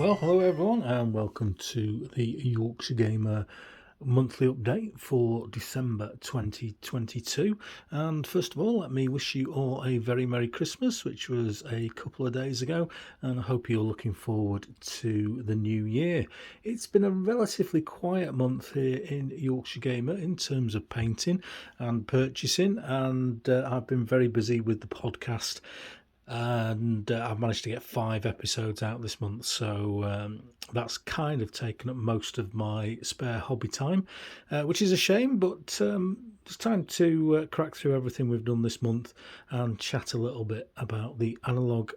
Well, hello everyone, and welcome to the Yorkshire Gamer monthly update for December 2022. And first of all, let me wish you all a very Merry Christmas, which was a couple of days ago, and I hope you're looking forward to the new year. It's been a relatively quiet month here in Yorkshire Gamer in terms of painting and purchasing, and I've been very busy with the podcast, and I've managed to get 5 episodes out this month, so that's kind of taken up most of my spare hobby time, which is a shame, but it's time to crack through everything we've done this month and chat a little bit about the Analogue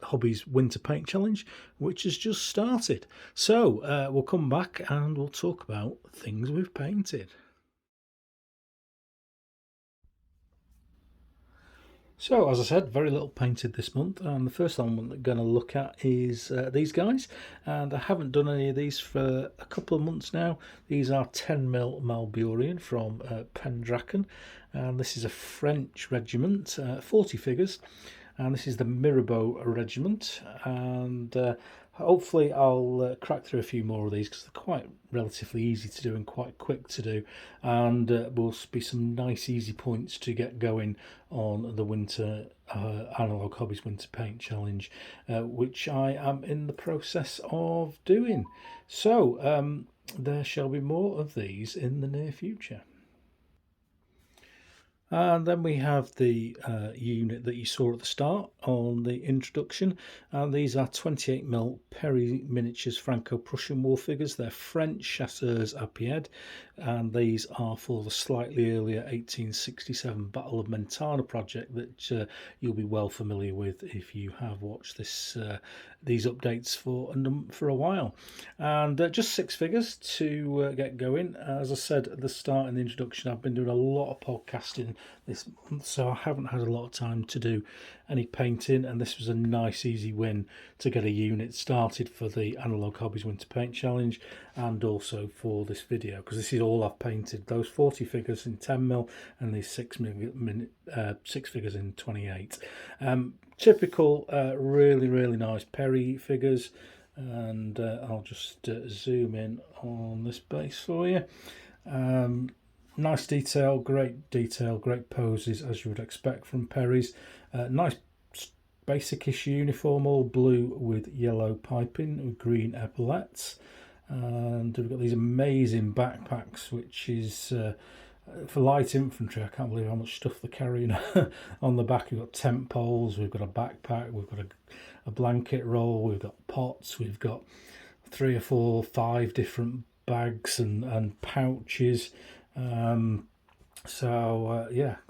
Hobbies Winter Paint Challenge, which has just started. So we'll come back and we'll talk about things we've painted. So, as I said, very little painted this month, and the first one we're going to look at is these guys. And I haven't done any of these for a couple of months now. These are 10mm Malburian from Pendraken, and this is a French regiment, 40 figures, and this is the Mirabeau regiment, and hopefully I'll crack through a few more of these because they're quite relatively easy to do and quite quick to do, and will be some nice easy points to get going on the winter Analogue Hobbies Winter Paint Challenge, which I am in the process of doing. So there shall be more of these in the near future. And then we have the unit that you saw at the start on the introduction, and these are 28mm Perry Miniatures Franco-Prussian war figures. They're French chasseurs à pied, and these are for the slightly earlier 1867 Battle of Mentana project that you'll be well familiar with if you have watched these updates for a while. And just 6 figures to get going. As I said at the start in the introduction, I've been doing a lot of podcasting this month, so I haven't had a lot of time to do any painting, and this was a nice easy win to get a unit started for the Analogue Hobbies Winter Paint Challenge and also for this video, because this is all I've painted, those 40 figures in 10mm and these 6 figures in 28. Typical really nice Perry figures, and I'll just zoom in on this base for you. Nice detail, great poses as you would expect from Perry's. Nice basic-ish uniform, all blue with yellow piping with green epaulettes. And we've got these amazing backpacks, which is for light infantry. I can't believe how much stuff they're carrying on the back. We've got tent poles, we've got a backpack, we've got a blanket roll, we've got pots, we've got 3 or 4, 5 different bags and pouches. Yeah,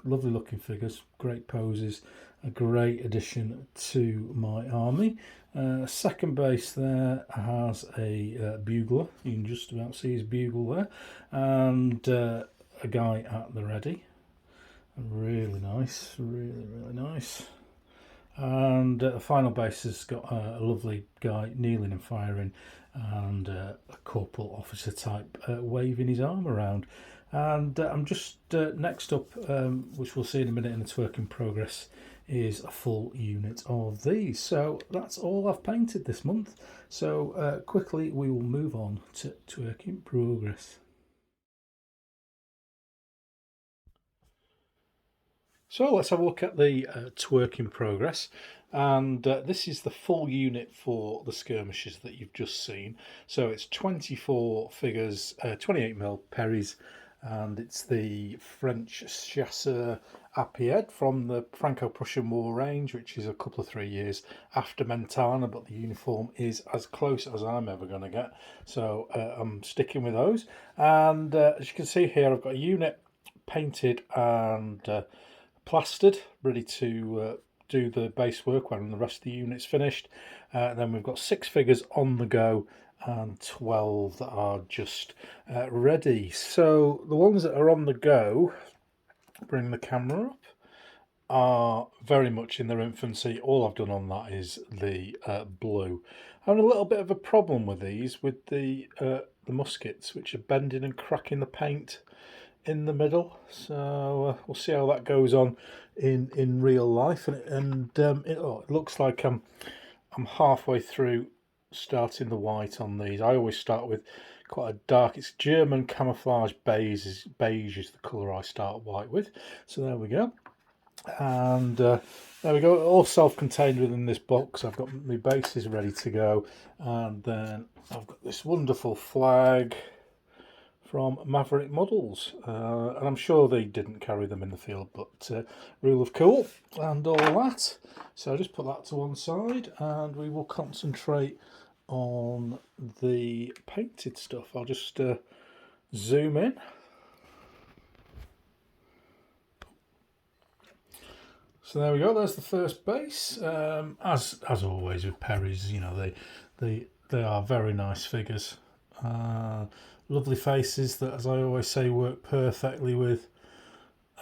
lovely looking figures, great poses, a great addition to my army. Second base there has a bugler. You can just about see his bugle there, and a guy at the ready. Really nice, really nice. And the final base has got a lovely guy kneeling and firing, and a corporal officer type waving his arm around. And I'm just next up, which we'll see in a minute in the twerk in progress, is a full unit of these. So that's all I've painted this month. So quickly we will move on to twerk in progress. So let's have a look at the twerk in progress, and this is the full unit for the skirmishes that you've just seen. So it's 24 figures, 28mm Perry's, and it's the French chasseur à pied from the Franco-Prussian War range, which is a couple of 3 years after Mentana, but the uniform is as close as I'm ever going to get. So I'm sticking with those. And as you can see here, I've got a unit painted and plastered, ready to do the base work when the rest of the unit's finished. Then we've got 6 figures on the go and 12 that are just ready. So the ones that are on the go, bring the camera up, are very much in their infancy. All I've done on that is the blue. I'm having a little bit of a problem with these, with the muskets, which are bending and cracking the paint in the middle. So we'll see how that goes on in real life, and it looks like I'm halfway through starting the white on these. I always start with quite a dark, it's German camouflage beige is the colour I start white with. So there we go. And there we go, all self-contained within this box. I've got my bases ready to go, and then I've got this wonderful flag from Maverick Models, and I'm sure they didn't carry them in the field, but rule of cool and all that. So I'll just put that to one side, and we will concentrate on the painted stuff. I'll just zoom in. So there we go. There's the first base. As always with Perry's, you know, they are very nice figures. Lovely faces that, as I always say, work perfectly with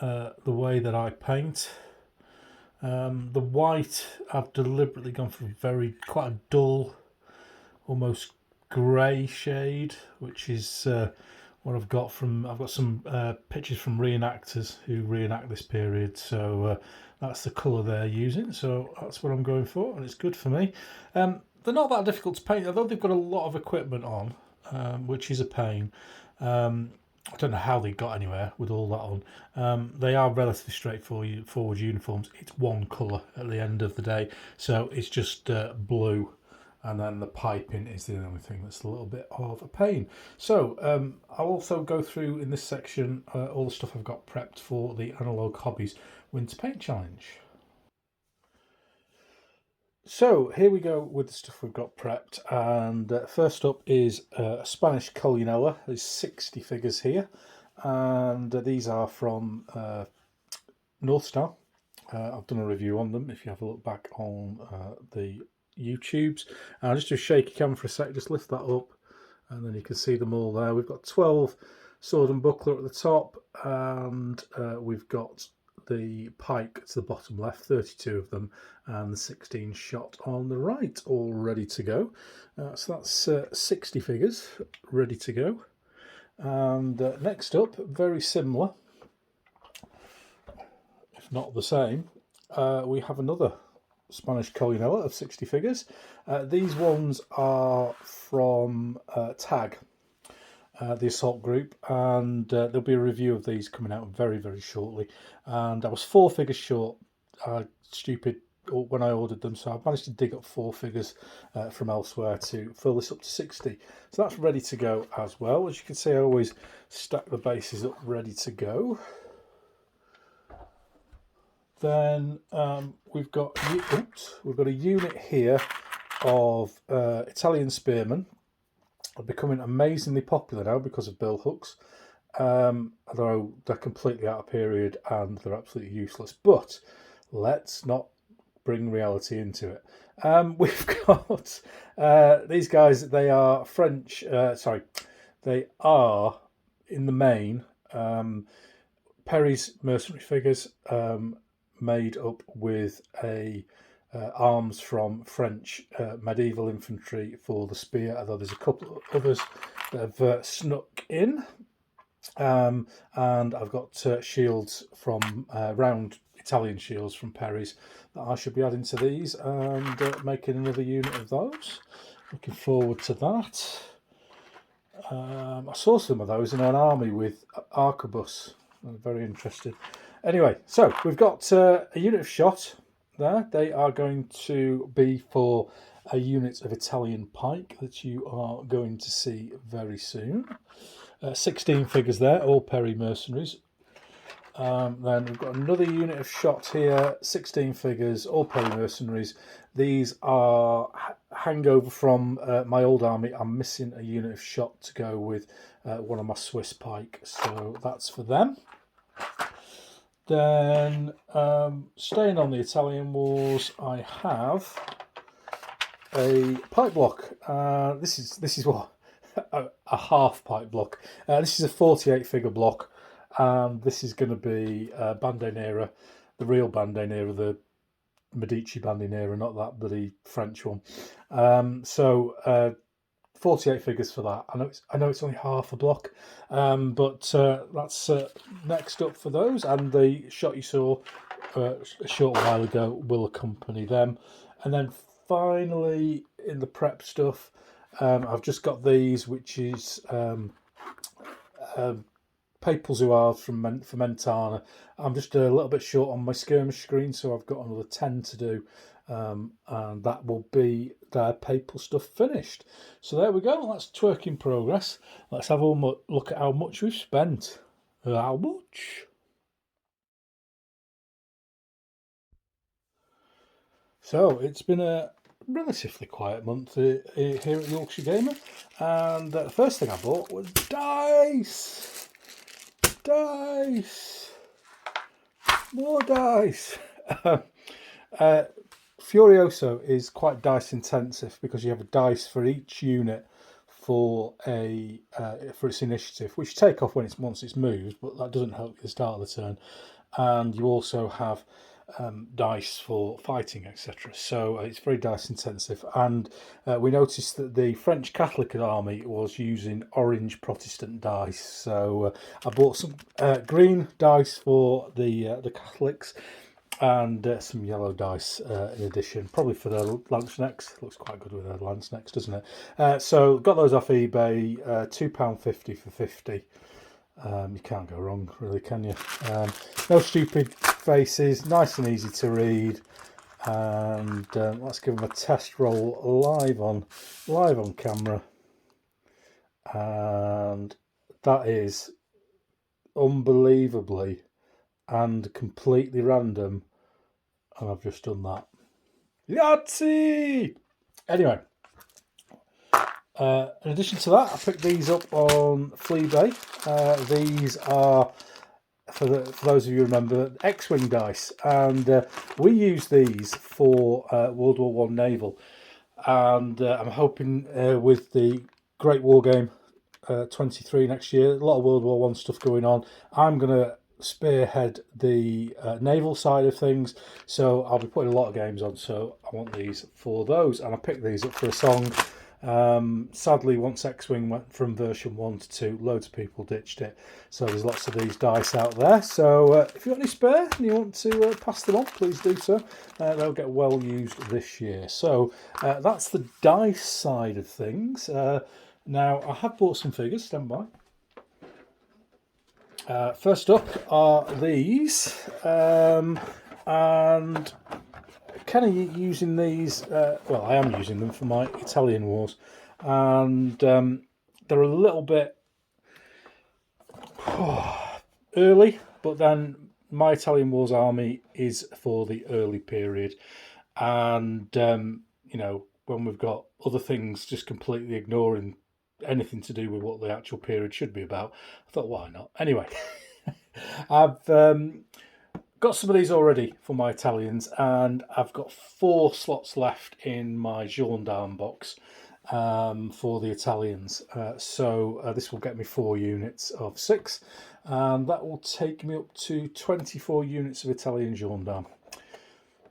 the way that I paint. The white, I've deliberately gone for quite a dull, almost grey shade, which is what I've got from. I've got some pictures from reenactors who reenact this period, so that's the colour they're using. So that's what I'm going for, and it's good for me. They're not that difficult to paint, although they've got a lot of equipment on. Which is a pain. I don't know how they got anywhere with all that on. They are relatively straightforward uniforms. It's one colour at the end of the day, so it's just blue, and then the piping is the only thing that's a little bit of a pain. So I'll also go through in this section all the stuff I've got prepped for the Analogue Hobbies Winter Paint Challenge. So here we go with the stuff we've got prepped, and first up is a Spanish Colunella. There's 60 figures here, and these are from North Star. I've done a review on them if you have a look back on the YouTubes. I'll just do a shaky camera for a sec, just lift that up, and then you can see them all there. We've got 12 sword and buckler at the top, and we've got the pike to the bottom left, 32 of them, and the 16 shot on the right, all ready to go. So that's 60 figures ready to go. And next up, very similar, if not the same, we have another Spanish Colunella of 60 figures. These ones are from Tag, the assault group, and there'll be a review of these coming out very, very shortly. And I was 4 figures short, stupid, when I ordered them, so I've managed to dig up 4 figures from elsewhere to fill this up to 60. So that's ready to go as well. As you can see, I always stack the bases up ready to go. Then we've got a unit here of Italian spearmen. Are becoming amazingly popular now because of bill hooks, although they're completely out of period and they're absolutely useless. But let's not bring reality into it. We've got these guys. They are French. They are in the main Perry's mercenary figures, made up with arms from French medieval infantry for the spear, although there's a couple of others that have snuck in. And I've got shields from round Italian shields from Perry's that I should be adding to these and making another unit of those. Looking forward to that. I saw some of those in an army with arquebus. I'm very interested. Anyway, so we've got a unit of shot there. They are going to be for a unit of Italian pike that you are going to see very soon. 16 figures there, all Perry mercenaries. Then we've got another unit of shot here, 16 figures, all Perry mercenaries. These are hangover from my old army. I'm missing a unit of shot to go with one of my Swiss pike, so that's for them. Then, staying on the Italian wars, I have a pipe block. This is what a half pipe block. This is a 48 figure block, and this is going to be Bandonera, the real Bandonera, the Medici Bandonera, not that bloody French one. 48 figures for that. I know it's only half a block, but that's next up for those. And the shot you saw a short while ago will accompany them. And then finally in the prep stuff. I've just got these, which is Papal Zouave from Mentana. I'm just a little bit short on my skirmish screen, so I've got another 10 to do, and that will be their Papal stuff finished. So there we go, that's twerk in progress. Let's have a look at how much we've spent. How much? So it's been a relatively quiet month here at Yorkshire Gamer, and the first thing I bought was dice. Dice, more dice. Furioso is quite dice intensive because you have a dice for each unit for its initiative, which you take off once it's moved, but that doesn't help at the start of the turn. And you also have dice for fighting, etc. So it's very dice intensive. And we noticed that the French Catholic army was using orange Protestant dice. So I bought some green dice for the Catholics and some yellow dice in addition, probably for the lance necks. Looks quite good with the lance necks, doesn't it? So got those off eBay, £2.50 for 50. You can't go wrong, really, can you? No stupid faces, nice and easy to read. And let's give them a test roll live on camera. And that is unbelievably and completely random. And I've just done that. Yahtzee! Anyway. In addition to that, I picked these up on Fleabay. These are, for those of you who remember, X-Wing dice, and we use these for World War One naval. And I'm hoping with the Great War Game 23 next year, a lot of World War One stuff going on. I'm going to spearhead the naval side of things, so I'll be putting a lot of games on. So I want these for those, and I picked these up for a song. Sadly, once X-Wing went from version 1 to 2, loads of people ditched it, so there's lots of these dice out there. So if you've got any spare and you want to pass them on, please do so. They'll get well used this year. So that's the dice side of things. Now I have bought some figures, stand by. First up are these, and kind of using these, well, I am using them for my Italian wars, and they're a little bit early, but then my Italian wars army is for the early period, and you know, when we've got other things just completely ignoring anything to do with what the actual period should be about, I thought, why not? Anyway, I've got some of these already for my Italians, and I've got 4 slots left in my gendarme box for the Italians. So this will get me 4 units of 6, and that will take me up to 24 units of Italian gendarme.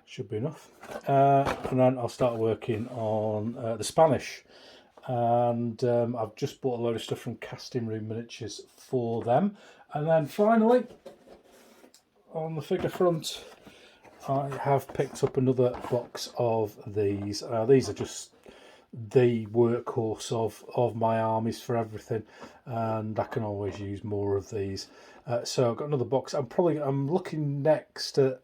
Should be enough. And then I'll start working on the Spanish. And I've just bought a load of stuff from Casting Room Miniatures for them. And then finally, on the figure front, I have picked up another box of these. These are just the workhorse of my armies for everything, and I can always use more of these. So I've got another box. I'm looking next at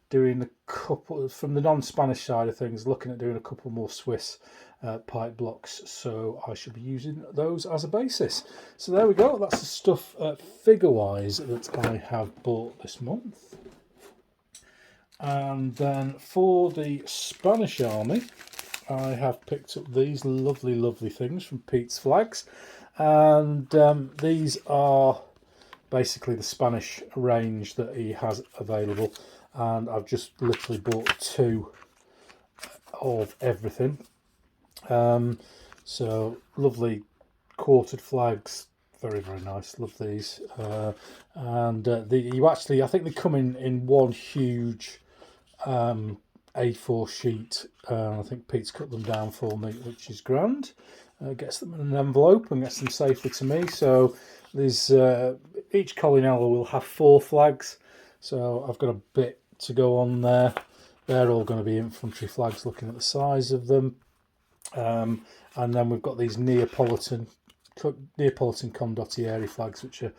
doing a couple from the non-Spanish side of things, looking at doing a couple more Swiss pipe blocks, so I should be using those as a basis. So there we go, that's the stuff figure wise that I have bought this month. And then for the Spanish army, I have picked up these lovely things from Pete's Flags, and these are basically the Spanish range that he has available, and I've just literally bought 2 of everything. So lovely quartered flags, very nice, love these. And I think they come in one huge A4 sheet. I think Pete's cut them down for me, which is grand. Gets them in an envelope and gets them safely to me. So there's each colonel will have 4 flags, so I've got a bit to go on there. They're all going to be infantry flags, looking at the size of them. And then we've got these Neapolitan condottieri flags, which are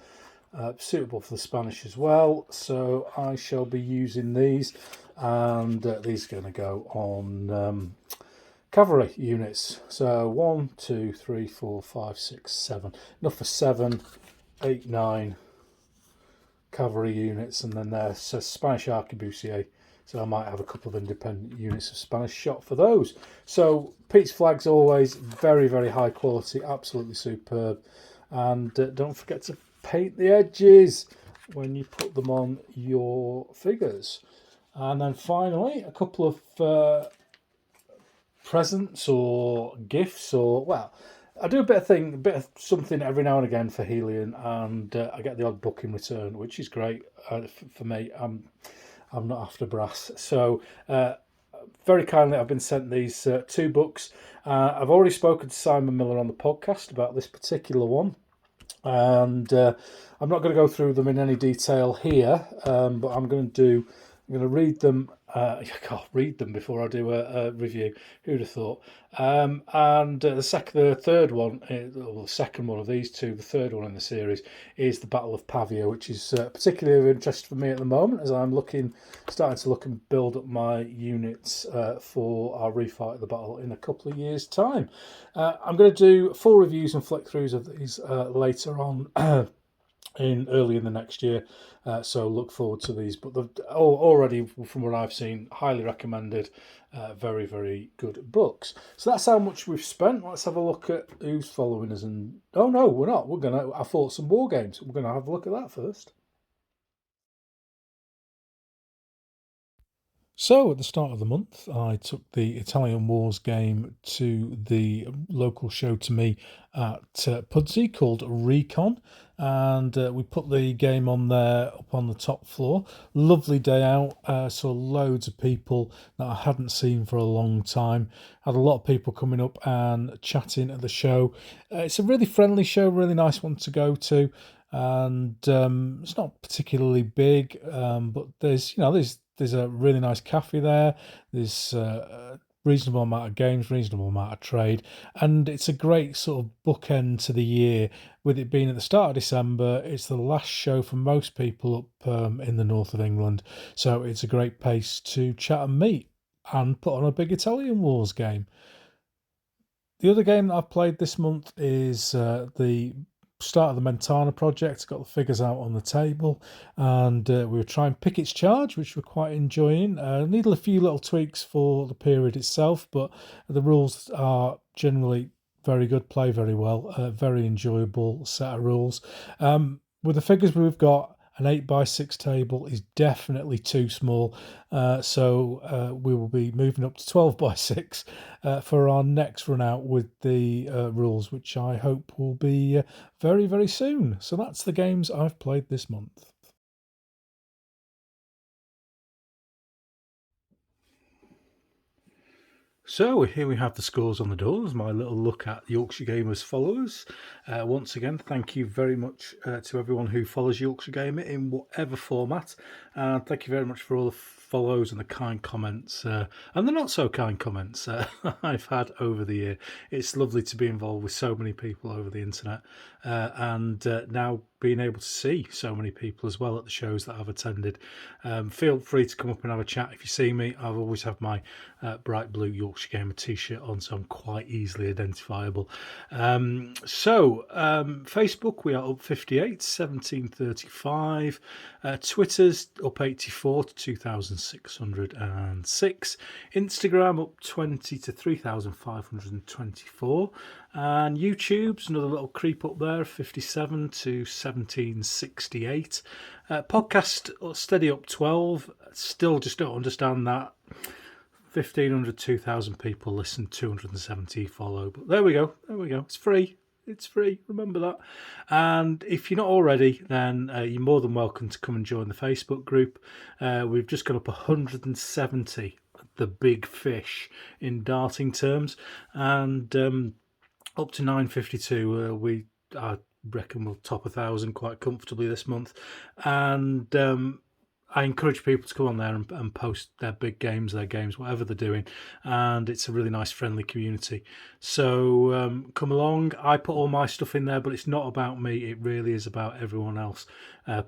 suitable for the Spanish as well. So I shall be using these, and these are going to go on cavalry units. So 1, 2, 3, 4, 5, 6, 7. Enough for 7, 8, 9 cavalry units, and then there's Spanish arquebusier. So I might have a couple of independent units of Spanish shot for those. So Pete's flags always very, very high quality, absolutely superb. And don't forget to paint the edges when you put them on your figures. And then finally, a couple of presents or gifts, or, well, I do a bit of something every now and again for Helion, and I get the odd book in return, which is great for me. I'm not after brass. So very kindly, I've been sent these 2 books. I've already spoken to Simon Miller on the podcast about this particular one, and I'm not going to go through them in any detail here, but I'm going to read them. I can't read them before I do a review. Who'd have thought? And the third one, the second one of these 2, the third one in the series, is the Battle of Pavia, which is particularly of interest for me at the moment, as I'm starting to look and build up my units for our refight of the battle in a couple of years' time. I'm going to do full reviews and flick throughs of these later on. Early in the next year, so look forward to these. But already, from what I've seen, highly recommended, very, very good books. So that's how much we've spent. Let's have a look at who's following us. And oh no, we're not. I thought some war games. We're gonna have a look at that first. So at the start of the month, I took the Italian Wars game to the local show to me at Pudsey called Recon, and we put the game on there up on the top floor. Lovely day out, saw loads of people that I hadn't seen for a long time. Had a lot of people coming up and chatting at the show. It's a really friendly show, really nice one to go to. And it's not particularly big, but there's a really nice cafe there. There's a reasonable amount of games, reasonable amount of trade, and it's a great sort of bookend to the year. With it being at the start of December, it's the last show for most people up in the north of England, so it's a great place to chat and meet and put on a big Italian Wars game. The other game that I've played this month is the start of the Mentana project. Got the figures out on the table, and we were trying Pickett's Charge, which we're quite enjoying. Needed a few little tweaks for the period itself, but the rules are generally very good, play very well, very enjoyable set of rules. With the figures we've got, an 8x6 table is definitely too small, so we will be moving up to 12x6 for our next run out with the rules, which I hope will be very, very soon. So that's the games I've played this month. So here we have the scores on the doors, my little look at Yorkshire Gamer's followers. Once again, thank you very much to everyone who follows Yorkshire Gamer in whatever format. And thank you very much for all the follows and the kind comments and the not so kind comments I've had over the year. It's lovely to be involved with so many people over the internet, and now being able to see so many people as well at the shows that I've attended. Feel free to come up and have a chat if you see me. I've always have my bright blue Yorkshire Gamer t-shirt on, so I'm quite easily identifiable. Facebook, we are up 58, 1735. Twitter's up 84 to 2,606. Instagram up 20 to 3,524. And YouTube's another little creep up there, 57 to 1768. Podcast steady up 12. Still just don't understand that. 1,500, 2,000 people listen, 270 follow. But there we go. It's free. It's free. Remember that. And if you're not already, then you're more than welcome to come and join the Facebook group. We've just got up 170, the big fish in darting terms, and up to 952. I reckon we'll top 1,000 quite comfortably this month. And I encourage people to come on there and post their big games, their games, whatever they're doing, and it's a really nice, friendly community. So come along. I put all my stuff in there, but it's not about me. It really is about everyone else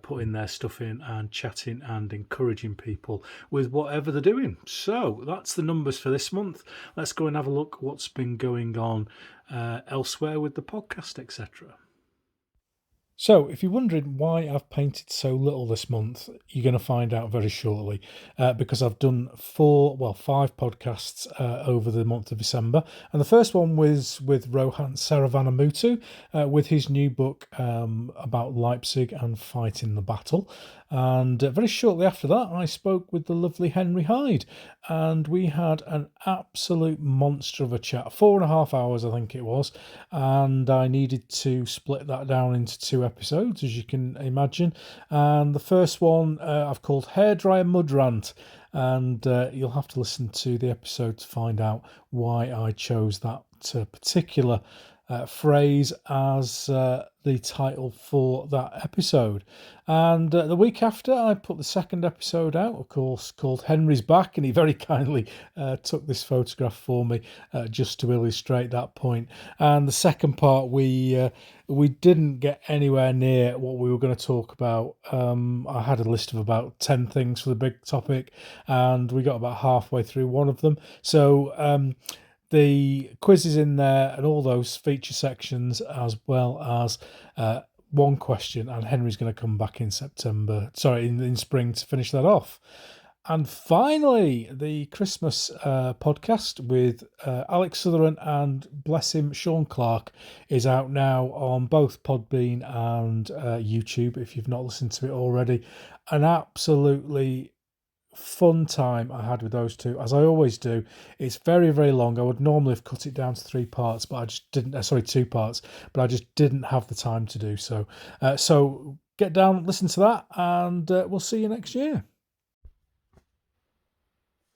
putting their stuff in and chatting and encouraging people with whatever they're doing. So that's the numbers for this month. Let's go and have a look what's been going on elsewhere with the podcast, etc. So, if you're wondering why I've painted so little this month, you're going to find out very shortly, because I've done 5 podcasts over the month of December. And the first one was with Rohan Saravanamuthu with his new book about Leipzig and fighting the battle. And very shortly after that, I spoke with the lovely Henry Hyde, and we had an absolute monster of a chat, 4.5 hours, I think it was. And I needed to split that down into 2 episodes, as you can imagine. And the first one I've called Hairdryer Mud Rant, and you'll have to listen to the episode to find out why I chose that particular phrase as the title for that episode. And the week after, I put the second episode out, of course, called Henry's Back, and he very kindly took this photograph for me just to illustrate that point. And the second part, we didn't get anywhere near what we were going to talk about. I had a list of about 10 things for the big topic, and we got about halfway through one of them. So the quiz is in there and all those feature sections, as well as one question, and Henry's going to come back in in spring to finish that off. And finally, the Christmas podcast with Alex Sutherland and, bless him, Sean Clark is out now on both Podbean and YouTube, if you've not listened to it already. An absolutely fun time I had with those two, as I always do. It's very, very long. I would normally have cut it down to 3 parts, but I just didn't. 2 parts, but I just didn't have the time to do so. So get down, listen to that, and we'll see you next year.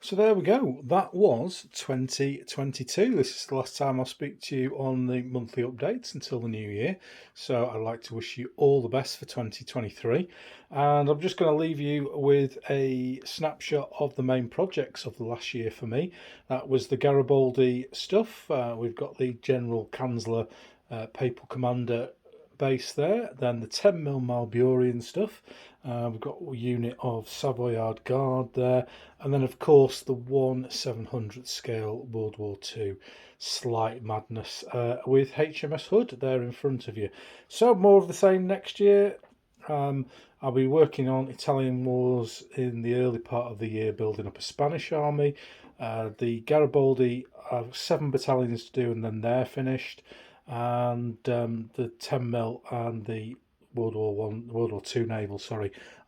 So there we go. That was 2022. This is the last time I'll speak to you on the monthly updates until the new year. So I'd like to wish you all the best for 2023. And I'm just going to leave you with a snapshot of the main projects of the last year for me. That was the Garibaldi stuff. We've got the General Kanzler Papal Commander base there. Then the 10mm Malburian stuff. We've got a unit of Savoyard Guard there, and then of course the 1/700th scale World War II Slight Madness with HMS Hood there in front of you. So more of the same next year. I'll be working on Italian wars in the early part of the year, building up a Spanish army. The Garibaldi have 7 battalions to do, and then they're finished. And the 10mm and the World War II naval,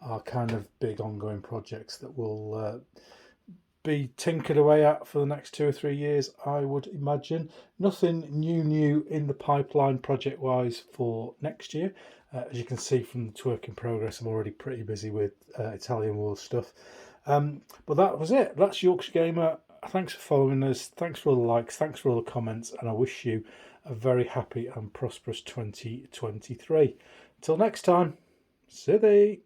are kind of big ongoing projects that will be tinkered away at for the next 2 or 3 years, I would imagine. Nothing new in the pipeline project-wise for next year. As you can see from the work in progress, I'm already pretty busy with Italian war stuff. But that was it. That's Yorkshire Gamer. Thanks for following us. Thanks for all the likes. Thanks for all the comments. And I wish you a very happy and prosperous 2023. Until next time, see thee.